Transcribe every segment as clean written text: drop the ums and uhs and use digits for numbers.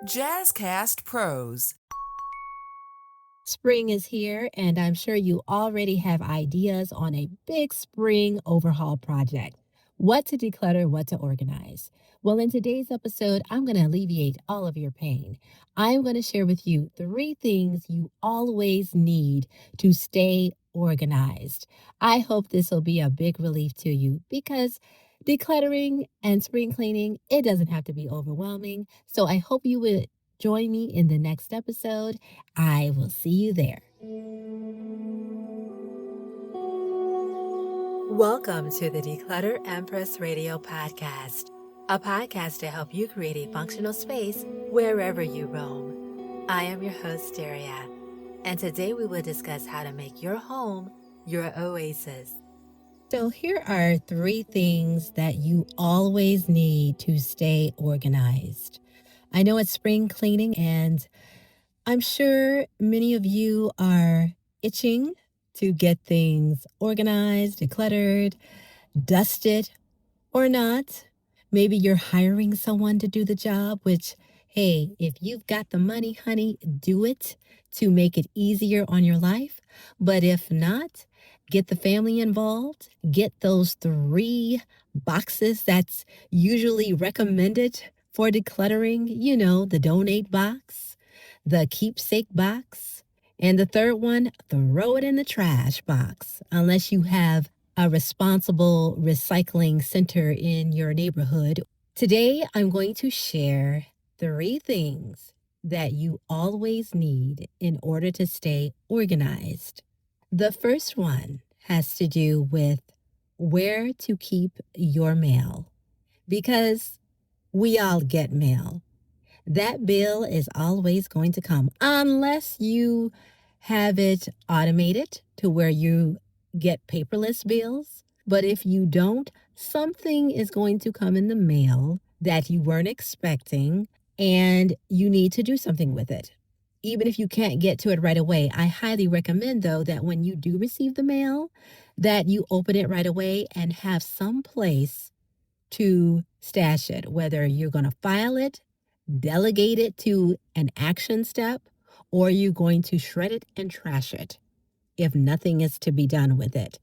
Jazzcast Pros. Spring is here, and I'm sure you already have ideas on a big spring overhaul project. What to declutter, what to organize. Well, in today's episode, I'm going to alleviate all of your pain. I'm going to share with you 3 things you always need to stay organized. I hope this will be a big relief to you because decluttering and spring cleaning, it doesn't have to be overwhelming. So I hope you would join me in the next episode. I will see you there. Welcome to the Declutter Empress Radio podcast, a podcast to help you create a functional space wherever you roam. I am your host, Daria, and today we will discuss how to make your home your oasis. So here are 3 things that you always need to stay organized. I know it's spring cleaning, and I'm sure many of you are itching to get things organized, decluttered, dusted, or not. Maybe you're hiring someone to do the job, which, hey, if you've got the money, honey, do it to make it easier on your life. But if not, get the family involved. Get those 3 boxes that's usually recommended for decluttering. You know, the donate box, the keepsake box, and the third one, throw it in the trash box, unless you have a responsible recycling center in your neighborhood. Today, I'm going to share 3 things that you always need in order to stay organized. The first one has to do with where to keep your mail, because we all get mail. That bill is always going to come unless you have it automated to where you get paperless bills. But if you don't, something is going to come in the mail that you weren't expecting, and you need to do something with it. Even if you can't get to it right away, I highly recommend, though, that when you do receive the mail, that you open it right away and have some place to stash it, whether you're going to file it, delegate it to an action step, or you're going to shred it and trash it if nothing is to be done with it.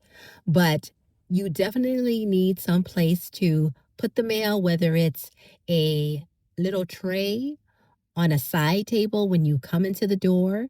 But you definitely need some place to put the mail, whether it's a little tray on a side table when you come into the door,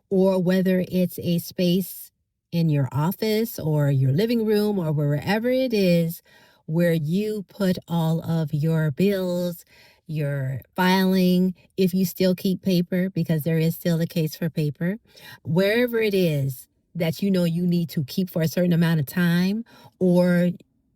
or whether it's a space in your office or your living room or wherever it is where you put all of your bills, your filing, if you still keep paper, because there is still a case for paper, wherever it is that you know you need to keep for a certain amount of time, or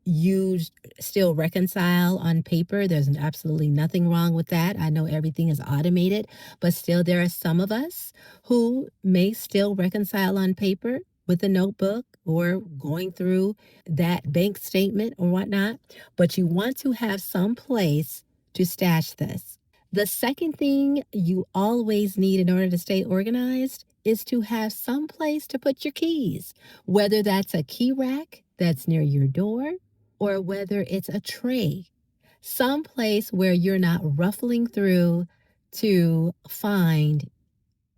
you still reconcile on paper. There's absolutely nothing wrong with that. I know everything is automated, but still there are some of us who may still reconcile on paper with a notebook or going through that bank statement or whatnot, but you want to have some place to stash this. The second thing you always need in order to stay organized is to have some place to put your keys, whether that's a key rack that's near your door or whether it's a tray, some place where you're not ruffling through to find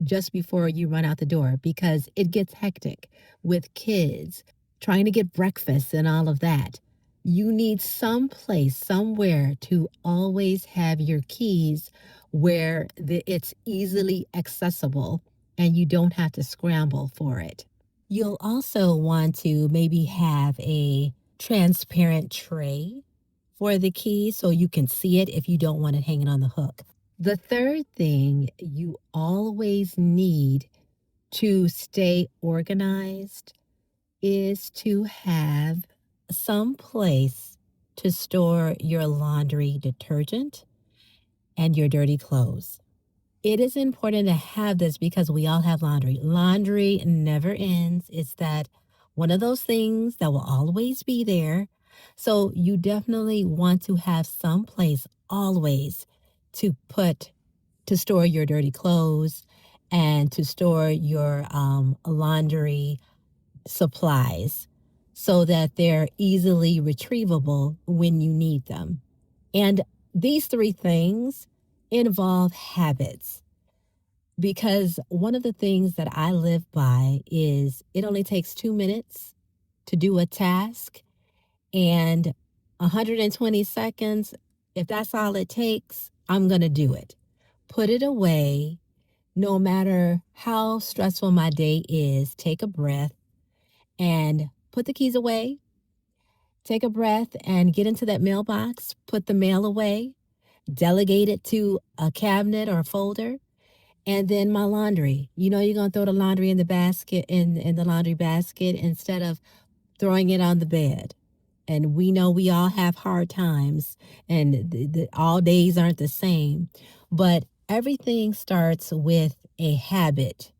just before you run out the door, because it gets hectic with kids trying to get breakfast and all of that. You need some place, somewhere to always have your keys where it's easily accessible and you don't have to scramble for it. You'll also want to maybe have a transparent tray for the key so you can see it if you don't want it hanging on the hook. The third thing you always need to stay organized is to have some place to store your laundry detergent and your dirty clothes. It is important to have this because we all have laundry. Laundry never ends. It's that one of those things that will always be there. So you definitely want to have some place always to store your dirty clothes and to store your laundry supplies so that they're easily retrievable when you need them. And these 3 things involve habits. Because one of the things that I live by is it only takes 2 minutes to do a task, and 120 seconds, if that's all it takes, I'm going to do it. Put it away. No matter how stressful my day is, take a breath and put the keys away. Take a breath and get into that mailbox. Put the mail away. Delegate it to a cabinet or a folder. And then my laundry. You know, you're going to throw the laundry in the basket, in the laundry basket, instead of throwing it on the bed. And we know we all have hard times, and all days aren't the same. But everything starts with a habit.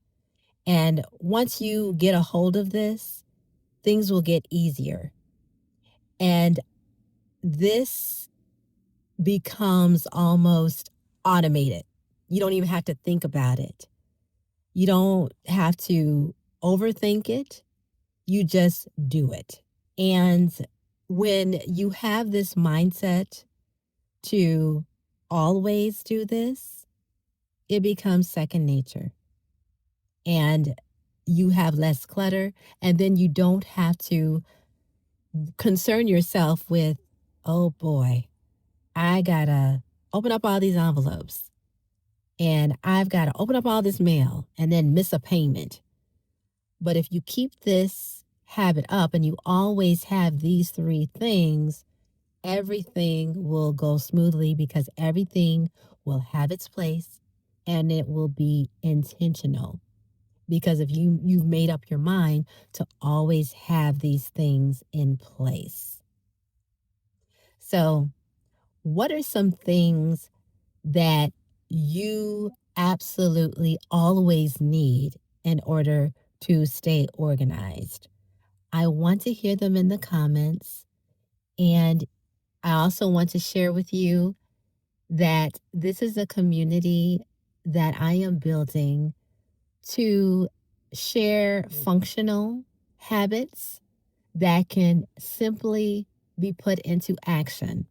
And once you get a hold of this, things will get easier. And this becomes almost automated. You don't even have to think about it. You don't have to overthink it. You just do it. And when you have this mindset to always do this, it becomes second nature. And you have less clutter. And then you don't have to concern yourself with, oh boy, I gotta open up all these envelopes. And I've got to open up all this mail and then miss a payment. But if you keep this habit up and you always have these three things, everything will go smoothly because everything will have its place and it will be intentional. Because if you've made up your mind to always have these things in place. So, what are some things that you absolutely always need in order to stay organized? I want to hear them in the comments. And I also want to share with you that this is a community that I am building to share functional habits that can simply be put into action.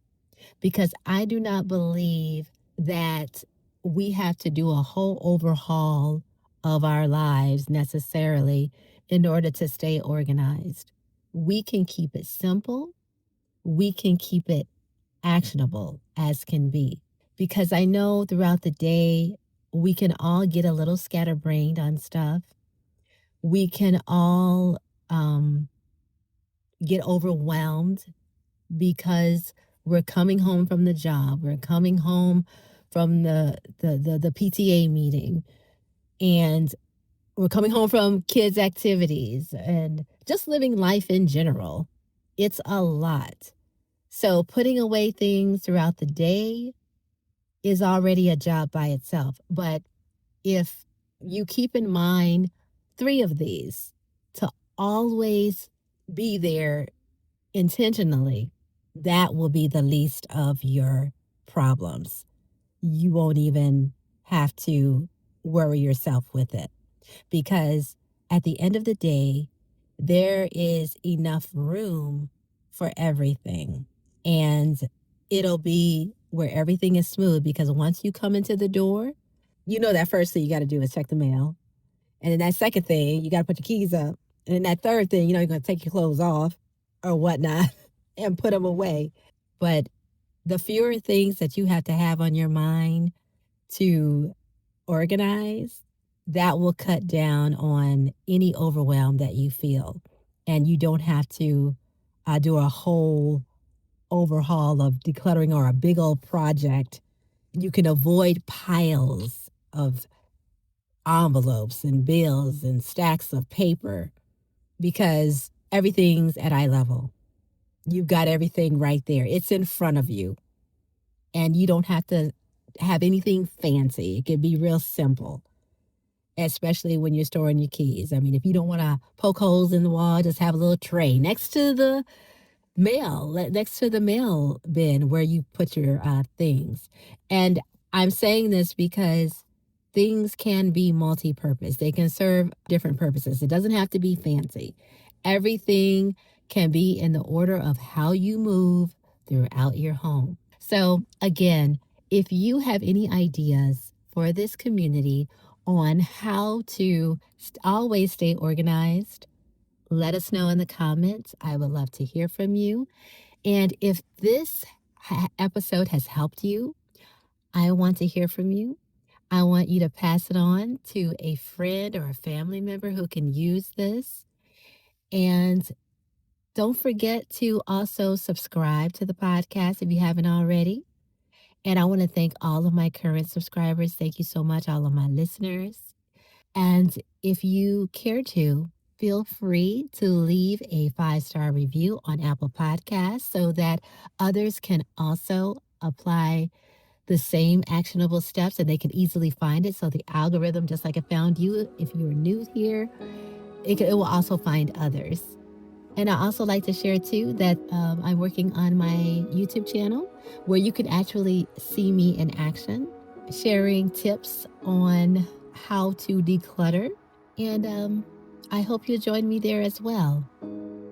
Because I do not believe that we have to do a whole overhaul of our lives necessarily in order to stay organized. We can keep it simple. We can keep it actionable as can be. Because I know throughout the day, we can all get a little scatterbrained on stuff. We can all get overwhelmed because we're coming home from the job, we're coming home from the PTA meeting, and we're coming home from kids' activities and just living life in general. It's a lot. So putting away things throughout the day is already a job by itself. But if you keep in mind three of these, to always be there intentionally, that will be the least of your problems. You won't even have to worry yourself with it because at the end of the day, there is enough room for everything. And it'll be where everything is smooth because once you come into the door, you know that first thing you got to do is check the mail. And then that second thing, you got to put your keys up. And then that third thing, you know, you're going to take your clothes off or whatnot and put them away. But the fewer things that you have to have on your mind to organize, that will cut down on any overwhelm that you feel. And you don't have to do a whole overhaul of decluttering or a big old project. You can avoid piles of envelopes and bills and stacks of paper because everything's at eye level. You've got everything right there. It's in front of you. And you don't have to have anything fancy. It can be real simple, especially when you're storing your keys. I mean, if you don't want to poke holes in the wall, just have a little tray next to the mail bin where you put your things. And I'm saying this because things can be multi-purpose. They can serve different purposes. It doesn't have to be fancy. Everything can be in the order of how you move throughout your home. So again, If you have any ideas for this community on how to always stay organized, let us know in the comments. I would love to hear from you. And if this episode has helped you, I want to hear from you. I want you to pass it on to a friend or a family member who can use this. And don't forget to also subscribe to the podcast if you haven't already. And I want to thank all of my current subscribers. Thank you so much, all of my listeners. And if you care to, feel free to leave a 5-star review on Apple Podcasts so that others can also apply the same actionable steps and they can easily find it. So the algorithm, just like it found you, if you are new here, it will also find others. And I also like to share too that I'm working on my YouTube channel where you can actually see me in action, sharing tips on how to declutter. And I hope you'll join me there as well.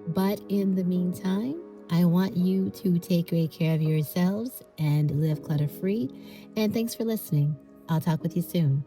But in the meantime, I want you to take great care of yourselves and live clutter free. And thanks for listening. I'll talk with you soon.